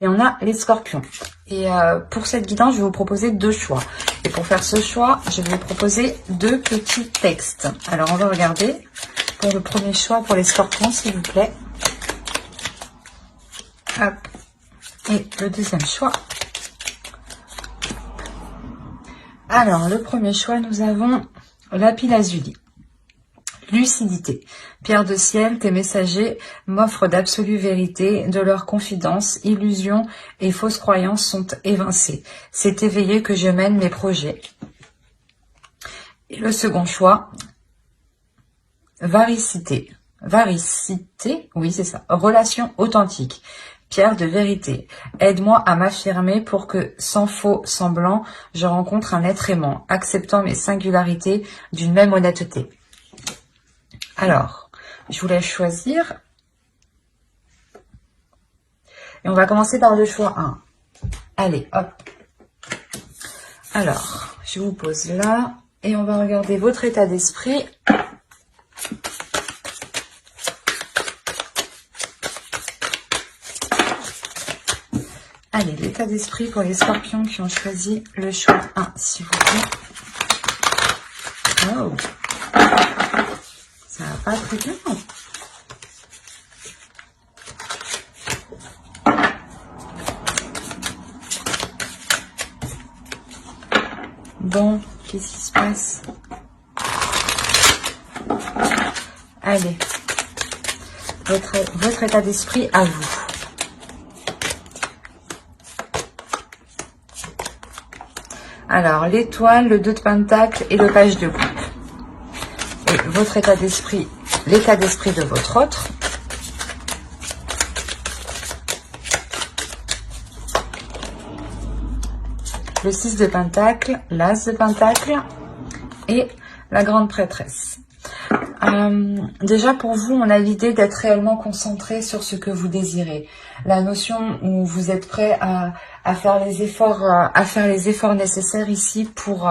Et on a les scorpions. Et pour cette guidance, je vais vous proposer deux choix. Et pour faire ce choix, je vais vous proposer deux petits textes. Alors, on va regarder pour le premier choix pour les scorpions, s'il vous plaît. Hop. Et le deuxième choix. Alors, le premier choix, nous avons lapis lazuli. Lucidité. Pierre de ciel, tes messagers m'offrent d'absolues vérités, de leurs confidences, illusions et fausses croyances sont évincées. C'est éveillé que je mène mes projets. Et le second choix, varicité. Varicité, oui c'est ça. Relation authentique. Pierre de vérité. Aide-moi à m'affirmer pour que, sans faux semblant, je rencontre un être aimant, acceptant mes singularités d'une même honnêteté. Alors, je vous laisse choisir. Et on va commencer par le choix 1. Allez, hop. Alors, je vous pose là. Et on va regarder votre état d'esprit. Allez, l'état d'esprit pour les scorpions qui ont choisi le choix 1, s'il vous plaît. Oh, ça va pas très bien. Bon, qu'est-ce qui se passe? Allez, votre état d'esprit à vous. Alors, l'étoile, le 2 de pentacle et le page de coupe. Et votre état d'esprit, l'état d'esprit de votre autre. Le 6 de pentacle, l'as de pentacle et la grande prêtresse. Déjà pour vous, on a l'idée d'être réellement concentré sur ce que vous désirez. La notion où vous êtes prêt à faire les efforts nécessaires ici pour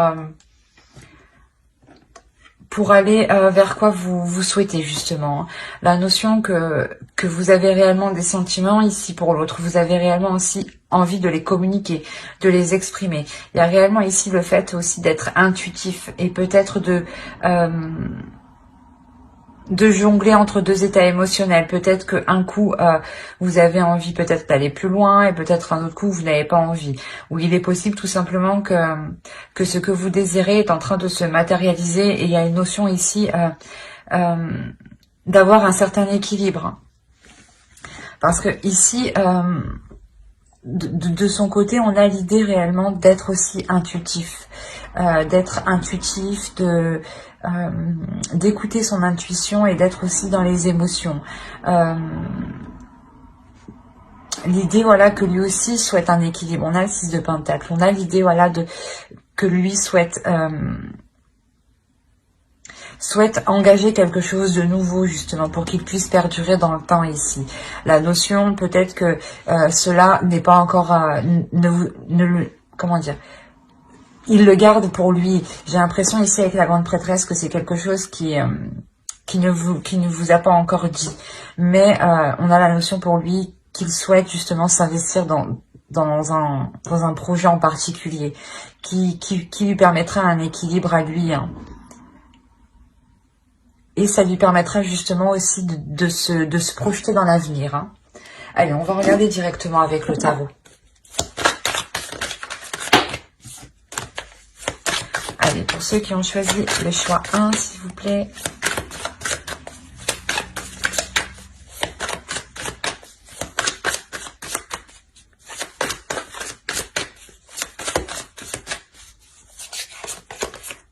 aller vers quoi vous souhaitez justement. La notion que vous avez réellement des sentiments ici pour l'autre. Vous avez réellement aussi envie de les communiquer, de les exprimer. Il y a réellement ici le fait aussi d'être intuitif et peut-être de jongler entre deux états émotionnels. Peut-être qu'un coup, vous avez envie peut-être d'aller plus loin et peut-être un autre coup, vous n'avez pas envie. Ou il est possible tout simplement que ce que vous désirez est en train de se matérialiser et il y a une notion ici d'avoir un certain équilibre. Parce que ici, de son côté, on a l'idée réellement d'être aussi intuitif. D'écouter son intuition et d'être aussi dans les émotions. L'idée, voilà, que lui aussi souhaite un équilibre. On a le 6 de pentacle. On a l'idée, voilà, que lui souhaite engager quelque chose de nouveau, justement, pour qu'il puisse perdurer dans le temps ici. La notion, peut-être que cela n'est pas encore... comment dire ? Il le garde pour lui. J'ai l'impression ici avec la grande prêtresse que c'est quelque chose qui ne vous a pas encore dit. Mais on a la notion pour lui qu'il souhaite justement s'investir dans un projet en particulier qui lui permettra un équilibre à lui. Hein. Et ça lui permettra justement aussi de se projeter dans l'avenir. Hein. Allez, on va regarder directement avec le tarot. Allez, pour ceux qui ont choisi le choix 1, s'il vous plaît.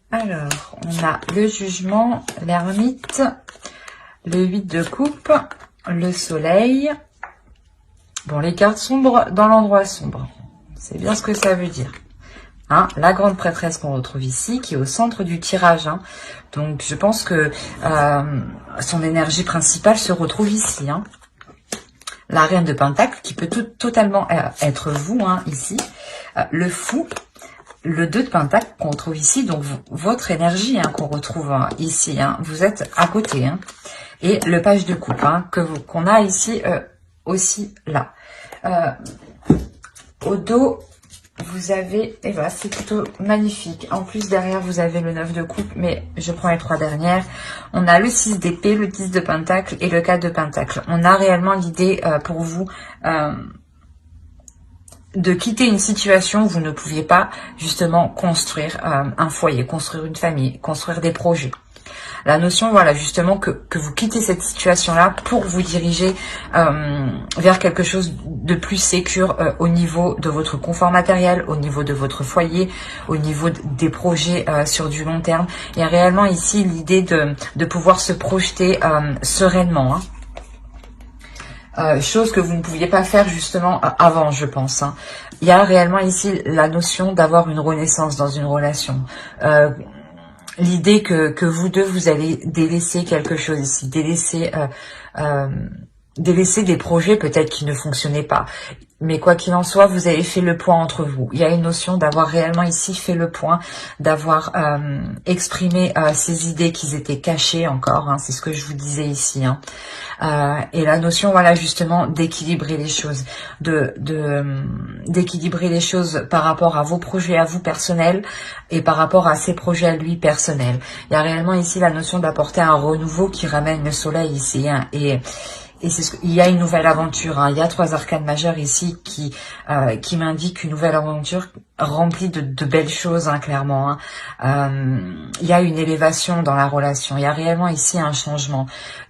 Alors, on a le jugement, l'ermite, le 8 de coupe, le soleil. Bon, les cartes sombres dans l'endroit sombre. C'est bien ce que ça veut dire. Hein, la grande prêtresse qu'on retrouve ici, qui est au centre du tirage. Hein. Donc, je pense que son énergie principale se retrouve ici. Hein. La reine de pentacle, qui peut totalement être vous, hein, ici. Le fou, le 2 de pentacle qu'on retrouve ici. Donc, votre énergie hein, qu'on retrouve ici. Hein. Vous êtes à côté. Hein. Et le page de coupe hein, qu'on a ici aussi là. au dos, vous avez, et voilà, c'est plutôt magnifique. En plus, derrière, vous avez le 9 de coupe, mais je prends les 3 dernières. On a le 6 d'épée, le 10 de pentacle et le 4 de pentacle. On a réellement l'idée pour vous de quitter une situation où vous ne pouviez pas justement construire un foyer, construire une famille, construire des projets. La notion, voilà, justement, que vous quittez cette situation-là pour vous diriger vers quelque chose de plus sécure au niveau de votre confort matériel, au niveau de votre foyer, au niveau des projets sur du long terme. Il y a réellement ici l'idée de pouvoir se projeter sereinement, hein. Chose que vous ne pouviez pas faire justement avant, je pense, hein. Il y a réellement ici la notion d'avoir une renaissance dans une relation. L'idée que vous deux, vous allez délaisser quelque chose ici, délaisser des projets peut-être qui ne fonctionnaient pas. Mais quoi qu'il en soit, vous avez fait le point entre vous. Il y a une notion d'avoir réellement ici fait le point, d'avoir exprimé ces idées qui étaient cachées encore, hein, c'est ce que je vous disais ici, hein. Et la notion, voilà, justement, d'équilibrer les choses, d'équilibrer les choses par rapport à vos projets à vous personnels et par rapport à ses projets à lui personnels. Il y a réellement ici la notion d'apporter un renouveau qui ramène le soleil ici, hein, et il y a une nouvelle aventure, hein. Il y a 3 arcanes majeures ici qui m'indiquent une nouvelle aventure remplie de belles choses, hein, clairement, hein. Il y a une élévation dans la relation. Il y a réellement ici un changement.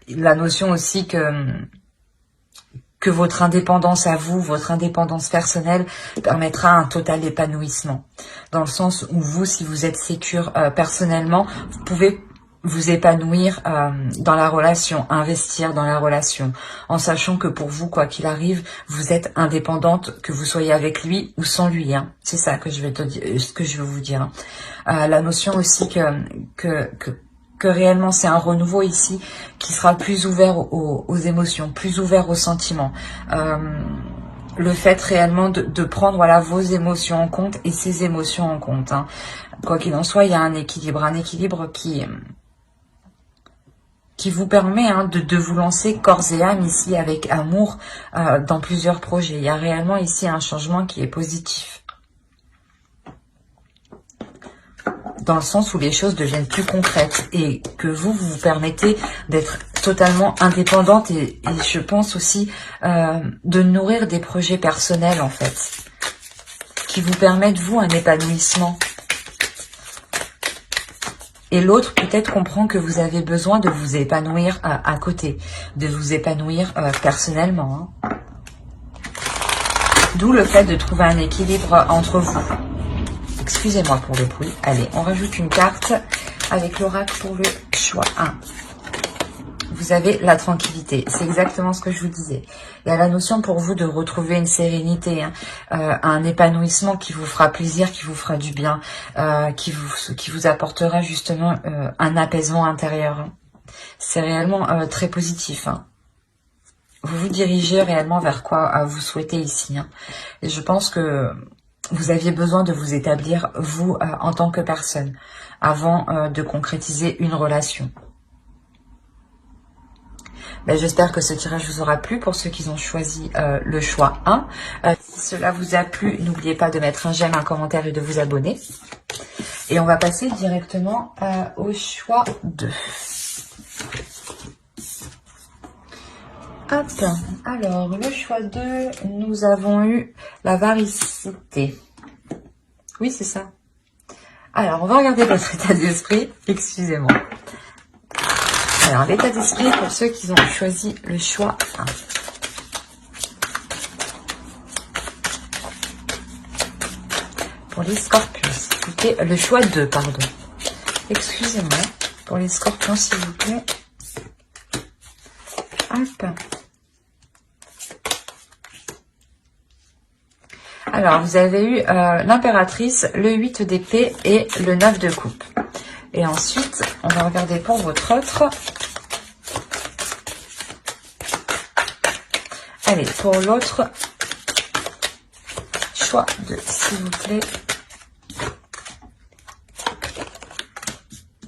La notion aussi que votre indépendance à vous, votre indépendance personnelle permettra un total épanouissement. Dans le sens où vous, si vous êtes sécure personnellement, vous pouvez vous épanouir dans la relation, investir dans la relation, en sachant que pour vous, quoi qu'il arrive, vous êtes indépendante, que vous soyez avec lui ou sans lui, hein. C'est ça que je vais ce que je veux vous dire, hein. La notion aussi que réellement c'est un renouveau ici qui sera plus ouvert aux émotions, plus ouvert aux sentiments. Le fait réellement de prendre, voilà, vos émotions en compte et ses émotions en compte, hein. Quoi qu'il en soit, il y a un équilibre qui vous permet, hein, de vous lancer corps et âme ici avec amour dans plusieurs projets. Il y a réellement ici un changement qui est positif. Dans le sens où les choses deviennent plus concrètes et que vous permettez d'être totalement indépendante et je pense aussi de nourrir des projets personnels, en fait, qui vous permettent, vous, un épanouissement. Et l'autre peut-être comprend que vous avez besoin de vous épanouir à côté, de vous épanouir personnellement, hein. D'où le fait de trouver un équilibre entre vous. Excusez-moi pour le bruit. Allez, on rajoute une carte avec l'oracle pour le choix 1. Vous avez la tranquillité. C'est exactement ce que je vous disais. Il y a la notion pour vous de retrouver une sérénité, hein, un épanouissement qui vous fera plaisir, qui vous fera du bien, qui vous apportera justement un apaisement intérieur, hein. C'est réellement très positif, hein. Vous vous dirigez réellement vers quoi vous souhaitez ici, hein. Et je pense que vous aviez besoin de vous établir, vous, en tant que personne, avant de concrétiser une relation. Ben, j'espère que ce tirage vous aura plu pour ceux qui ont choisi le choix 1. Si cela vous a plu, n'oubliez pas de mettre un j'aime, un commentaire et de vous abonner. Et on va passer directement au choix 2. Hop, alors le choix 2, nous avons eu la varicité. Oui, c'est ça. Alors, on va regarder votre état d'esprit. Excusez-moi. Alors, l'état d'esprit pour ceux qui ont choisi le choix 1. Pour les scorpions, c'était le choix 2, pardon. Excusez-moi. Pour les scorpions, s'il vous plaît. Hop. Alors, vous avez eu l'impératrice, le 8 d'épée et le 9 de coupe. Et ensuite, on va regarder pour votre autre. Allez, pour l'autre, choix 2, s'il vous plaît.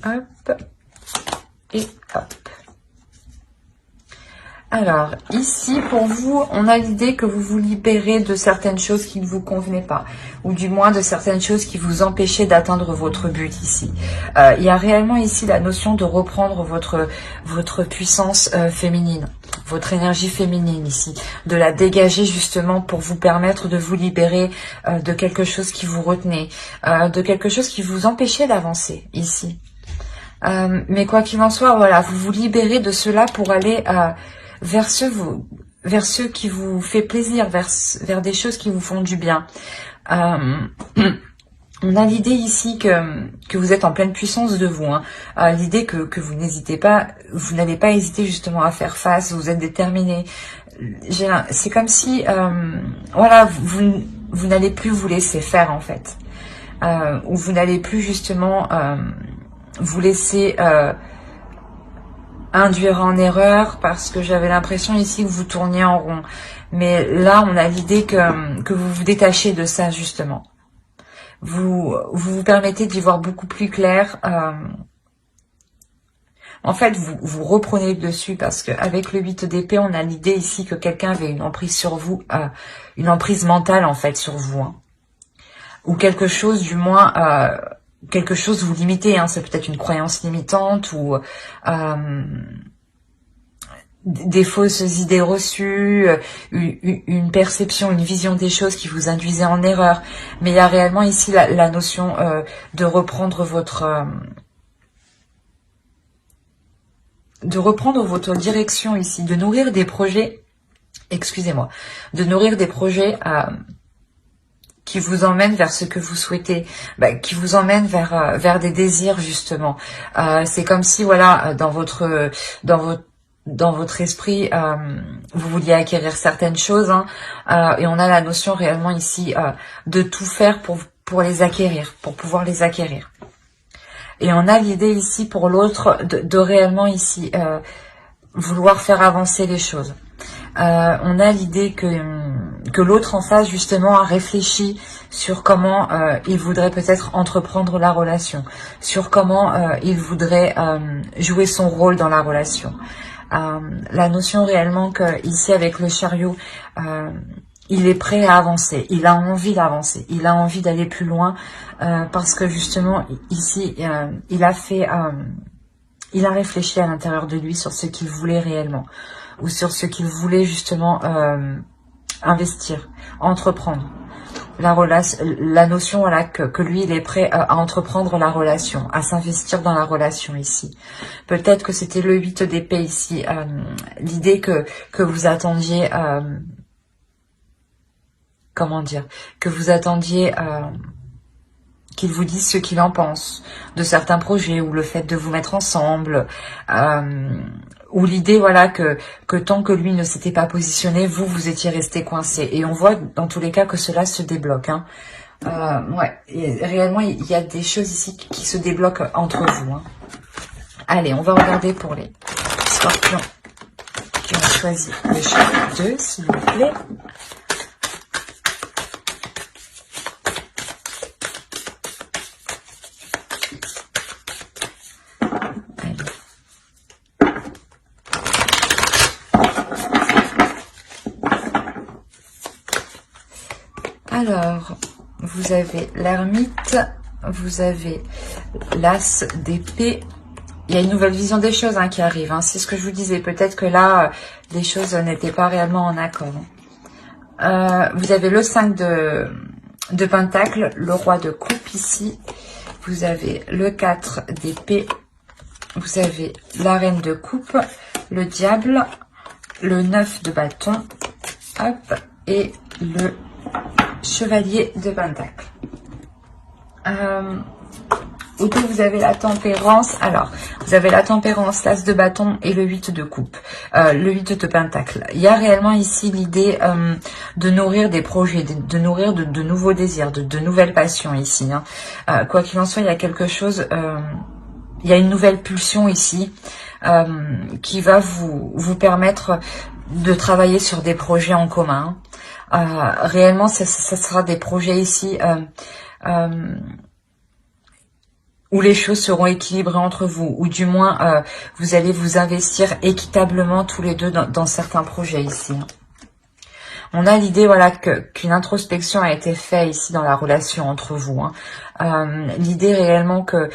Hop. Et hop. Alors, ici, pour vous, on a l'idée que vous vous libérez de certaines choses qui ne vous convenaient pas, ou du moins de certaines choses qui vous empêchaient d'atteindre votre but ici. Il y a réellement ici la notion de reprendre votre puissance féminine, votre énergie féminine ici, de la dégager justement pour vous permettre de vous libérer de quelque chose qui vous retenait, de quelque chose qui vous empêchait d'avancer ici. Mais quoi qu'il en soit, voilà, vous vous libérez de cela pour aller vers ce qui vous fait plaisir, vers des choses qui vous font du bien. On a l'idée ici que vous êtes en pleine puissance de vous, hein. L'idée que vous n'hésitez pas, vous n'allez pas hésiter justement à faire face, vous êtes déterminé. C'est comme si, voilà, vous n'allez plus vous laisser faire en fait, ou vous n'allez plus justement vous laisser induire en erreur, parce que j'avais l'impression ici que vous tourniez en rond. Mais là, on a l'idée que vous vous détachez de ça, justement. Vous permettez d'y voir beaucoup plus clair. En fait, vous reprenez le dessus, parce qu'avec le 8 d'épée, on a l'idée ici que quelqu'un avait une emprise sur vous, une emprise mentale, en fait, sur vous. Hein. Ou quelque chose, du moins... quelque chose vous limitez, hein, c'est peut-être une croyance limitante ou des fausses idées reçues, une perception, une vision des choses qui vous induisait en erreur. Mais il y a réellement ici la notion de reprendre votre direction ici, de nourrir des projets, excusez-moi, de nourrir des projets qui vous emmène vers ce que vous souhaitez, qui vous emmène vers des désirs justement. C'est comme si voilà, dans votre esprit, vous vouliez acquérir certaines choses, hein, et on a la notion réellement ici de tout faire pour les acquérir, pour pouvoir les acquérir. Et on a l'idée ici pour l'autre de réellement ici vouloir faire avancer les choses. On a l'idée que l'autre en face justement a réfléchi sur comment il voudrait peut-être entreprendre la relation, sur comment il voudrait jouer son rôle dans la relation. La notion réellement que ici avec le chariot, il est prêt à avancer, il a envie d'avancer, il a envie d'aller plus loin, parce que justement ici il a réfléchi à l'intérieur de lui sur ce qu'il voulait réellement, ou sur ce qu'il voulait justement investir, entreprendre. La notion voilà, que lui, il est prêt à entreprendre la relation, à s'investir dans la relation ici. Peut-être que c'était le 8 d'épée ici, l'idée que vous attendiez, comment dire, que vous attendiez... qu'il vous dise ce qu'il en pense de certains projets, ou le fait de vous mettre ensemble, ou l'idée voilà que tant que lui ne s'était pas positionné, vous étiez resté coincé. Et on voit dans tous les cas que cela se débloque. Hein. Ouais, et réellement il y a des choses ici qui se débloquent entre vous. Hein. Allez, on va regarder pour les scorpions qui ont choisi le chiffre 2, s'il vous plaît. Alors, vous avez l'ermite, vous avez l'as d'épée. Il y a une nouvelle vision des choses hein, qui arrive. Hein. C'est ce que je vous disais. Peut-être que là, les choses n'étaient pas réellement en accord. Vous avez le 5 de pentacle, le roi de coupe ici. Vous avez le 4 d'épée. Vous avez la reine de coupe, le diable, le 9 de bâton, hop, et le chevalier de pentacle. Autour, vous avez la tempérance. Alors, vous avez la tempérance, l'as de bâton et le 8 de coupe, le 8 de pentacle. Il y a réellement ici l'idée de nourrir des projets, de nourrir de nouveaux désirs, de nouvelles passions ici. Hein. Quoi qu'il en soit, il y a quelque chose, il y a une nouvelle pulsion ici qui va vous permettre de travailler sur des projets en commun. Réellement, ça sera des projets ici où les choses seront équilibrées entre vous, ou du moins vous allez vous investir équitablement tous les deux dans certains projets ici. On a l'idée, voilà, qu'une introspection a été faite ici dans la relation entre vous. L'idée réellement que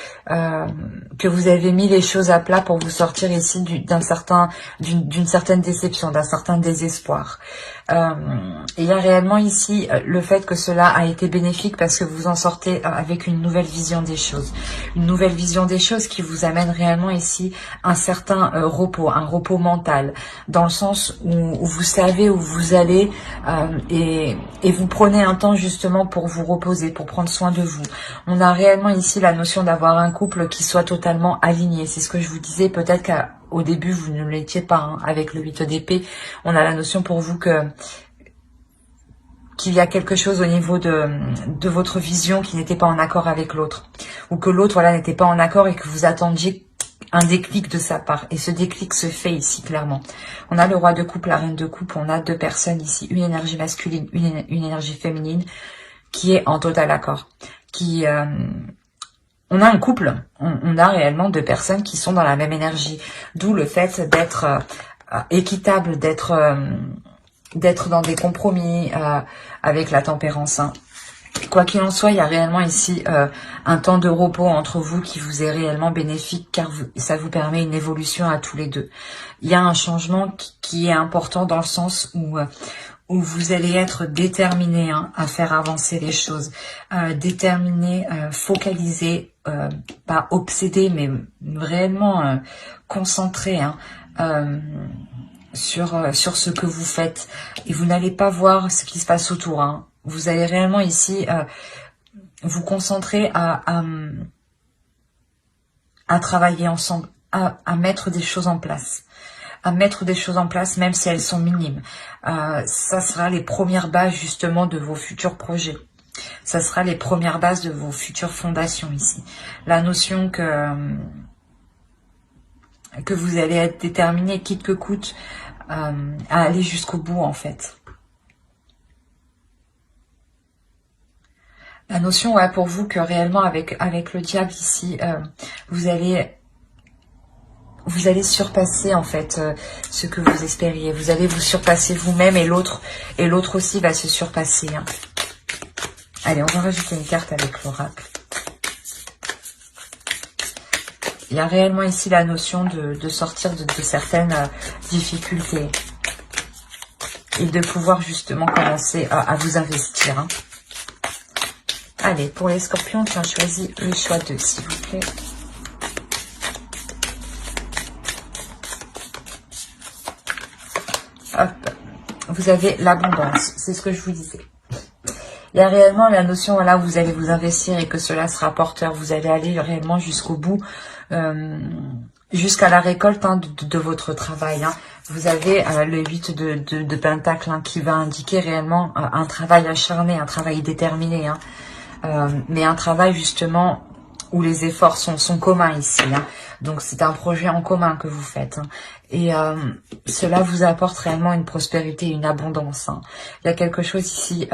vous avez mis les choses à plat pour vous sortir ici d'une certaine déception, d'un certain désespoir. Il y a réellement ici le fait que cela a été bénéfique parce que vous en sortez avec une nouvelle vision des choses. Une nouvelle vision des choses qui vous amène réellement ici un certain repos, un repos mental, dans le sens où vous savez où vous allez et vous prenez un temps justement pour vous reposer, pour prendre soin de vous. On a réellement ici la notion d'avoir un couple qui soit totalement aligné. C'est ce que je vous disais, peut-être qu'au début vous ne l'étiez pas, hein, avec le 8 d'épée. On a la notion pour vous qu'il y a quelque chose au niveau de votre vision qui n'était pas en accord avec l'autre. Ou que l'autre, voilà, n'était pas en accord et que vous attendiez un déclic de sa part. Et ce déclic se fait ici, clairement. On a le roi de coupe, la reine de coupe. On a deux personnes ici. Une énergie masculine, une énergie féminine qui est en total accord. On a un couple. On a réellement deux personnes qui sont dans la même énergie. D'où le fait d'être équitable, d'être dans des compromis avec la tempérance. Hein. Quoi qu'il en soit, il y a réellement ici un temps de repos entre vous qui vous est réellement bénéfique car ça vous permet une évolution à tous les deux. Il y a un changement qui est important dans le sens où vous allez être déterminé, hein, à faire avancer les choses. Déterminé, focalisé, pas obsédé, mais réellement concentré, hein, sur ce que vous faites. Et vous n'allez pas voir ce qui se passe autour. Hein. Vous allez réellement ici vous concentrer à travailler ensemble, à mettre des choses en place. À mettre des choses en place, même si elles sont minimes. Ça sera les premières bases justement de vos futurs projets. Ça sera les premières bases de vos futures fondations ici. La notion que vous allez être déterminé, quitte que coûte, à aller jusqu'au bout en fait. La notion, ouais, pour vous que réellement avec le diable ici, vous allez surpasser en fait ce que vous espériez. Vous allez vous surpasser vous-même et l'autre aussi va se surpasser. Hein. Allez, on va rajouter une carte avec l'oracle. Il y a réellement ici la notion de sortir de certaines difficultés et de pouvoir justement commencer à vous investir. Hein. Allez, pour les scorpions, tiens, choisis le choix 2, s'il vous plaît. Hop, vous avez l'abondance, c'est ce que je vous disais. Il y a réellement la notion, là, où vous allez vous investir et que cela sera porteur. Vous allez aller réellement jusqu'au bout, jusqu'à la récolte, hein, de votre travail. Hein. Vous avez le 8 de Pentacle, hein, qui va indiquer réellement un travail acharné, un travail déterminé. Hein. Mais un travail justement où les efforts sont communs ici. Hein. Donc c'est un projet en commun que vous faites. Hein. Et cela vous apporte réellement une prospérité, une abondance. Hein. Il y a quelque chose ici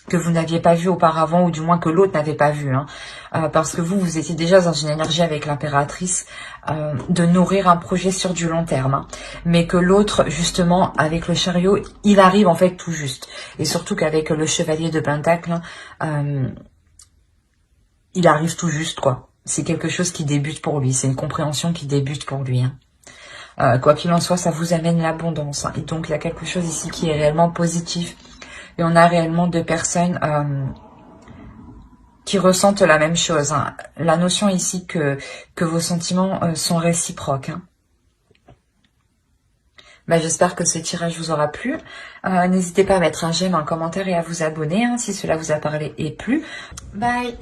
que vous n'aviez pas vu auparavant, ou du moins que l'autre n'avait pas vu. Hein. Parce que vous étiez déjà dans une énergie avec l'impératrice de nourrir un projet sur du long terme. Hein. Mais que l'autre, justement, avec le chariot, il arrive en fait tout juste. Et surtout qu'avec le chevalier de Pentacle, il arrive tout juste, quoi. C'est quelque chose qui débute pour lui. C'est une compréhension qui débute pour lui. Hein. Quoi qu'il en soit, ça vous amène l'abondance. Hein. Et donc, il y a quelque chose ici qui est réellement positif. Et on a réellement deux personnes qui ressentent la même chose. Hein. La notion ici que vos sentiments sont réciproques. Hein. J'espère que ce tirage vous aura plu. N'hésitez pas à mettre un j'aime, un commentaire et à vous abonner, hein, si cela vous a parlé et plu. Bye!